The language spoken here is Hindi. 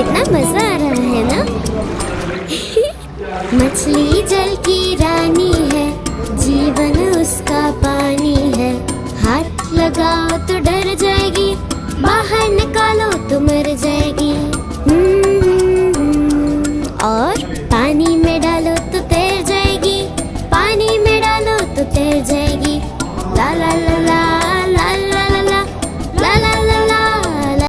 कितना मजा आ रहा है ना। मछली जल की रानी है, जीवन उसका पानी है। हाथ लगाओ तो डर जाएगी, बाहर निकालो तो मर जाएगी।